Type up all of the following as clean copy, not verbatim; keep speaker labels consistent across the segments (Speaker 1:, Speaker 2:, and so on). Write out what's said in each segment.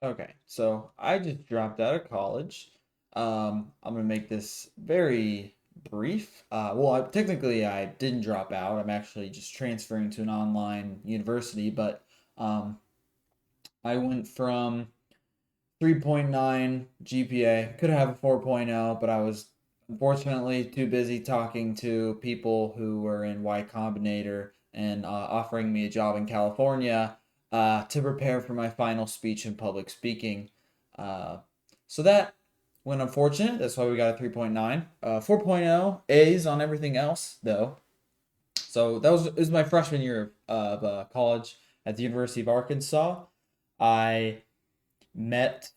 Speaker 1: Okay, so I just dropped out of college. I'm gonna make this very brief. Technically, I didn't drop out. I'm actually just transferring to an online university, but um, I went from 3.9 GPA. Could have a 4.0, but I was unfortunately too busy talking to people who were in Y Combinator and offering me a job in California to prepare for my final speech in public speaking. Uh, so that went unfortunate. That's why we got a 3.9. 4.0 A's on everything else, though. So that was my freshman year of college at the University of Arkansas. I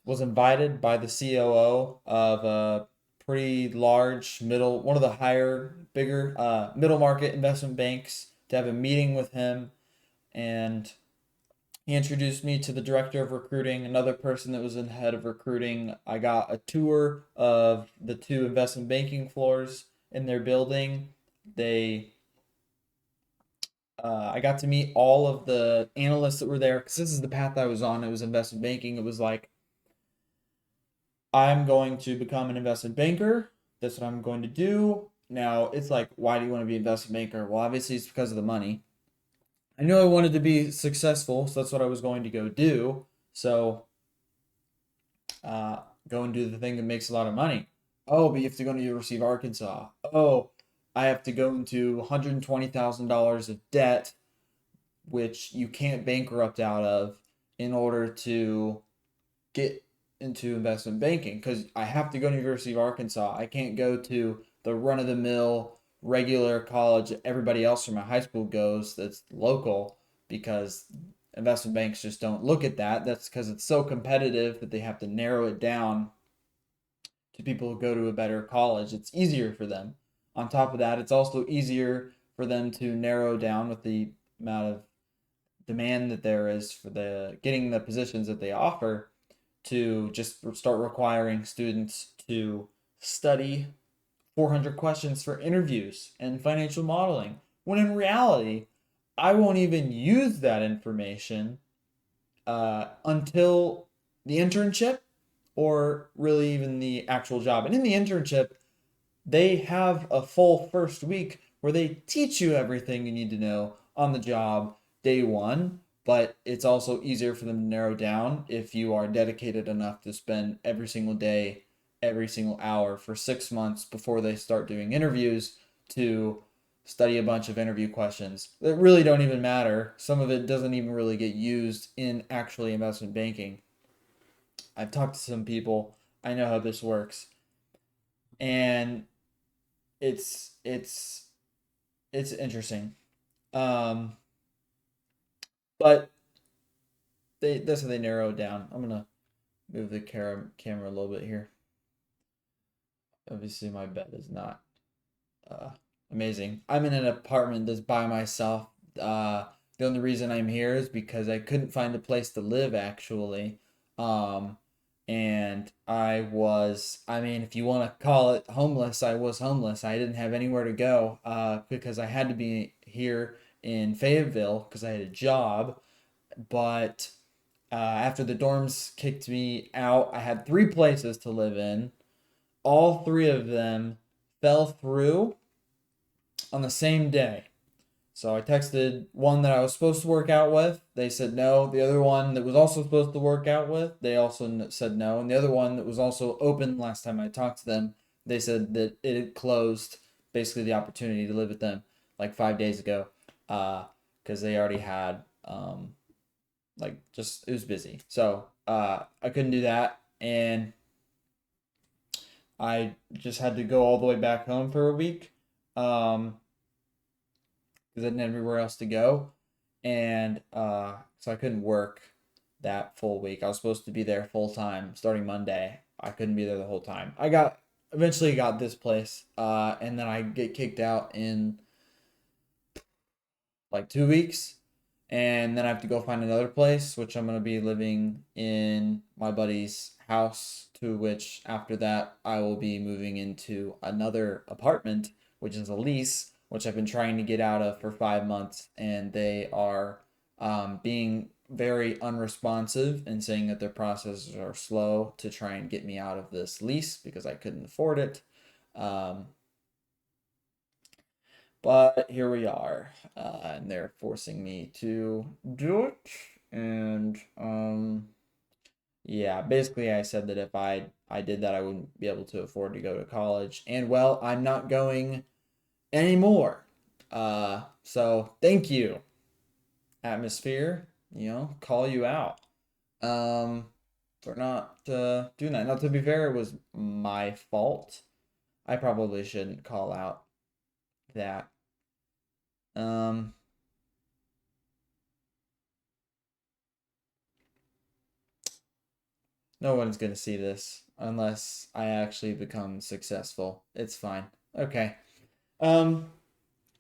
Speaker 1: was invited by the COO of a pretty large one of the bigger middle market investment banks to have a meeting with him. And he introduced me to the director of recruiting, another person that was in head of recruiting. I got a tour of the two investment banking floors in their building. They I got to meet all of the analysts that were there because this is the path I was on. It was investment banking. It was like I'm going to become an investment banker. That's what I'm going to do. Now, it's like, why do you want to be an investment banker? Well, obviously, it's because of the money. I knew I wanted to be successful, so that's what I was going to go do. So, uh, go and do the thing that makes a lot of money. Oh, but you have to go to University of Arkansas. Oh, I have to go into $120,000 of debt, which you can't bankrupt out of in order to get into investment banking because I have to go to University of Arkansas. I can't go to the run of the mill regular college that everybody else from my high school goes that's local because investment banks just don't look at that. That's because it's so competitive that they have to narrow it down to people who go to a better college. It's easier for them. On top of that, it's also easier for them to narrow down with the amount of demand that there is for the getting the positions that they offer to just start requiring students to study 400 questions for interviews and financial modeling. When in reality, I won't even use that information until the internship or really even the actual job. And in the internship, they have a full first week where they teach you everything you need to know on the job day one, but it's also easier for them to narrow down if you are dedicated enough to spend every single day, every single hour for 6 months before they start doing interviews to study a bunch of interview questions that really don't even matter. Some of it doesn't even really get used in actually investment banking. I've talked to some people, I know how this works. And it's it's it's interesting. Um, but that's how they narrow it down. I'm gonna move the camera a little bit here. Obviously, my bed is not uh, amazing. I'm in an apartment that's by myself. The only reason I'm here is because I couldn't find a place to live actually. Um, and I mean, if you want to call it homeless, I was homeless. I didn't have anywhere to go because I had to be here in Fayetteville because I had a job. But after the dorms kicked me out, I had three places to live in. All three of them fell through on the same day. So I texted one that I was supposed to work out with. They said no. The other one that was also supposed to work out with, they also said no. And the other one that was also open last time I talked to them, they said that it had closed basically the opportunity to live with them like 5 days ago because they already had like just it was busy. So I couldn't do that. And I just had to go all the way back home for a week. Because I didn't have everywhere else to go. And so I couldn't work that full week. I was supposed to be there full time starting Monday. I couldn't be there the whole time. I got eventually got this place, and then I get kicked out in like 2 weeks, and then I have to go find another place, which I'm gonna be living in my buddy's house. To which after that, I will be moving into another apartment, which is a lease, which I've been trying to get out of for 5 months, and they are being very unresponsive and saying that their processes are slow to try and get me out of this lease because I couldn't afford it. Um, but here we are, and they're forcing me to do it. And yeah, basically, I said that if I did that, I wouldn't be able to afford to go to college. And well, I'm not going anymore. So thank you, atmosphere. Call you out. Um, for not doing that. Now, to be fair, it was my fault. I probably shouldn't call out that. Um, no one's gonna see this unless I actually become successful. It's fine. Okay. Um,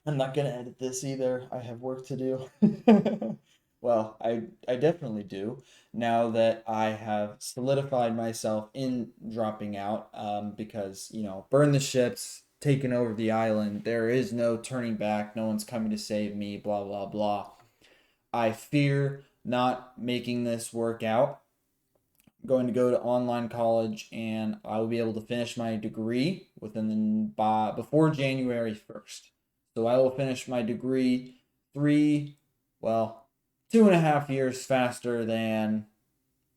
Speaker 1: I'm not gonna edit this either. I have work to do. Well, I definitely do now that I have solidified myself in dropping out. Because burn the ships, taking over the island. There is no turning back. No one's coming to save me. Blah blah blah. I fear not making this work out. Going to go to online college, and I will be able to finish my degree by before January 1st. So I will finish my degree three, well, 2.5 years faster than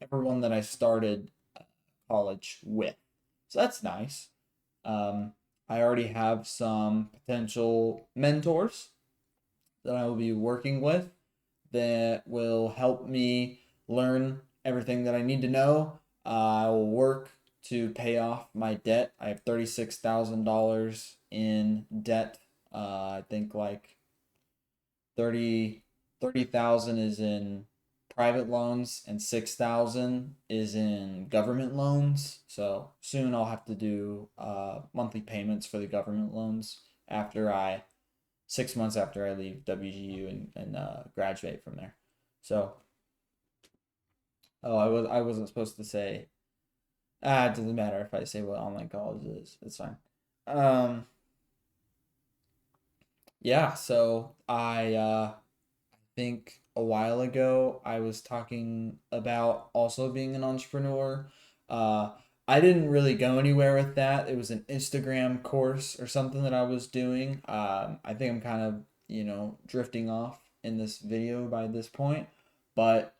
Speaker 1: everyone that I started college with. So that's nice. Um, I already have some potential mentors that I will be working with that will help me learn everything that I need to know. I will work to pay off my debt. I have $36,000 in debt. I think like 30,000 is in private loans and 6,000 is in government loans. So soon I'll have to do monthly payments for the government loans after I 6 months after I leave WGU and graduate from there. So, oh, I wasn't supposed to say. It doesn't matter if I say what online college is. It's fine. Um, yeah. So I think a while ago I was talking about also being an entrepreneur. Uh, I didn't really go anywhere with that. It was an Instagram course or something that I was doing. I think I'm kind of, drifting off in this video by this point, but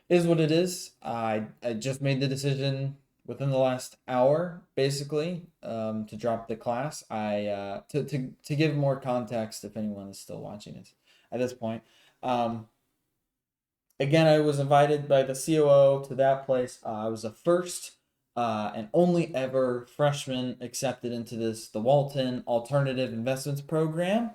Speaker 1: it is what it is. I just made the decision within the last hour, basically, to drop the class. To give more context, if anyone is still watching this at this point. Um, Again, I was invited by the COO to that place. I was the first and only ever freshman accepted into the Walton Alternative Investments Program.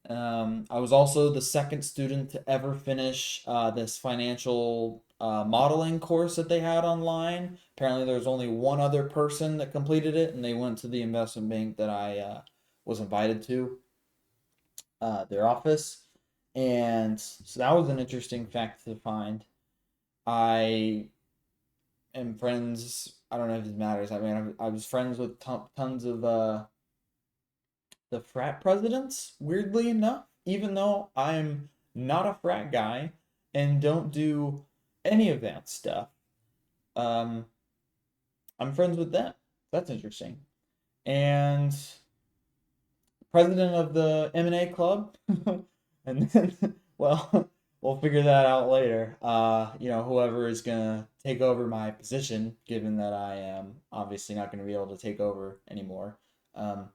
Speaker 1: I was also the second student to ever finish this financial modeling course that they had online. Apparently, there was only one other person that completed it, and they went to the investment bank that I was invited to, their office. And so that was an interesting fact to find. I am friends. I don't know if this matters. I mean, I was friends with tons of the frat presidents, weirdly enough, even though I'm not a frat guy and don't do any of that stuff. Um, I'm friends with them. That's interesting. And president of the M&A club. And then, well, we'll figure that out later. Whoever is gonna take over my position, given that I am obviously not gonna be able to take over anymore. Um,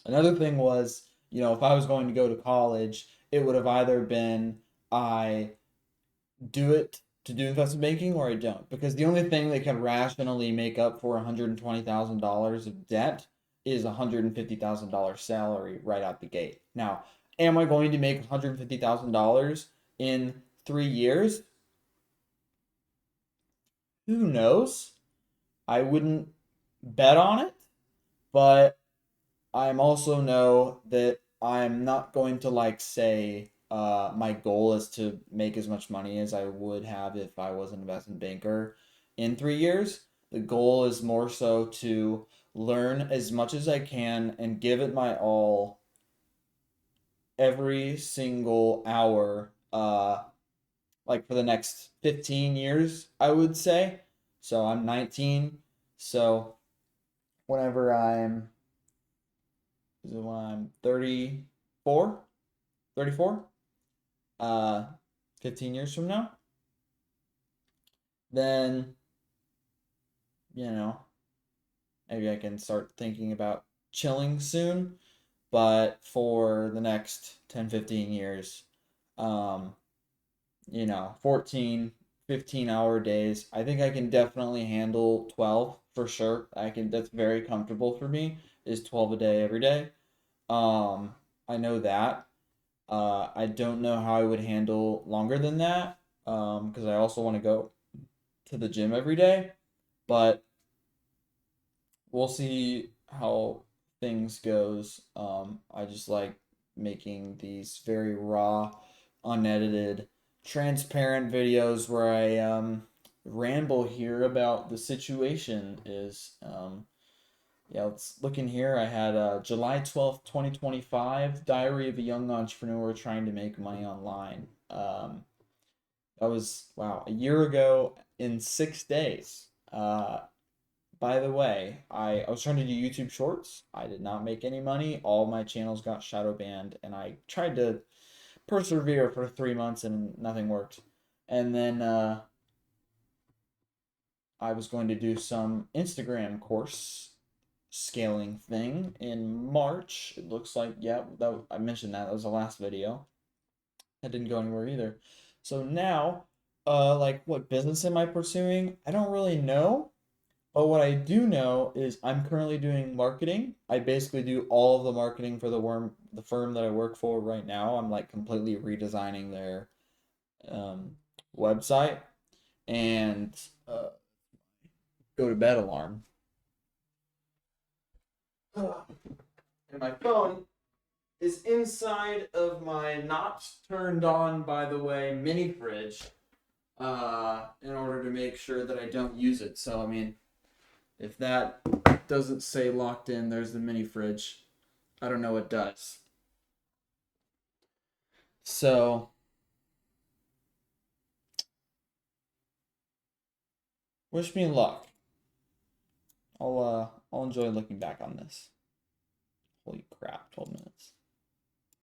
Speaker 1: Another thing was, if I was going to go to college, it would have either been I do it to do investment banking or I don't. Because the only thing that can rationally make up for $120,000 of debt is $150,000 salary right out the gate. Now, am I going to make $150,000 in 3 years? Who knows? I wouldn't bet on it, but I'm also know that I'm not going to like say my goal is to make as much money as I would have if I was an investment banker in 3 years. The goal is more so to learn as much as I can and give it my all every single hour, like for the next 15 years, I would say. So I'm 19. So whenever I'm, is it when I'm 34? 34? Uh, 15 years from now, then, you know, maybe I can start thinking about chilling soon. But for the next 10, 15 years, um, 14, 15-hour days. I think I can definitely handle 12 for sure. That's very comfortable for me, is 12 a day every day. Um, I know that. I don't know how I would handle longer than that, because I also want to go to the gym every day, but we'll see how things goes. I just like making these very raw, unedited, transparent videos where I ramble here about the situation. Yeah, let's look in here. I had July 12th, 2025, Diary of a Young Entrepreneur Trying to Make Money Online. That was, wow, a year ago in 6 days. By the way, I was trying to do YouTube Shorts. I did not make any money. All my channels got shadow banned, and I tried to persevere for 3 months and nothing worked. And then I was going to do some Instagram course scaling thing in March. It looks like, yeah, I mentioned that. That was the last video. That didn't go anywhere either. So now, like, what business am I pursuing? I don't really know. But what I do know is I'm currently doing marketing. I basically do all of the marketing for the firm that I work for right now. I'm like completely redesigning their um, website and uh, go to bed alarm. And my phone is inside of my not turned on, by the way, mini fridge, in order to make sure that I don't use it. So, I mean, if that doesn't say locked in, there's the mini fridge. I don't know what does. So, wish me luck. I'll enjoy looking back on this. Holy crap, 12 minutes.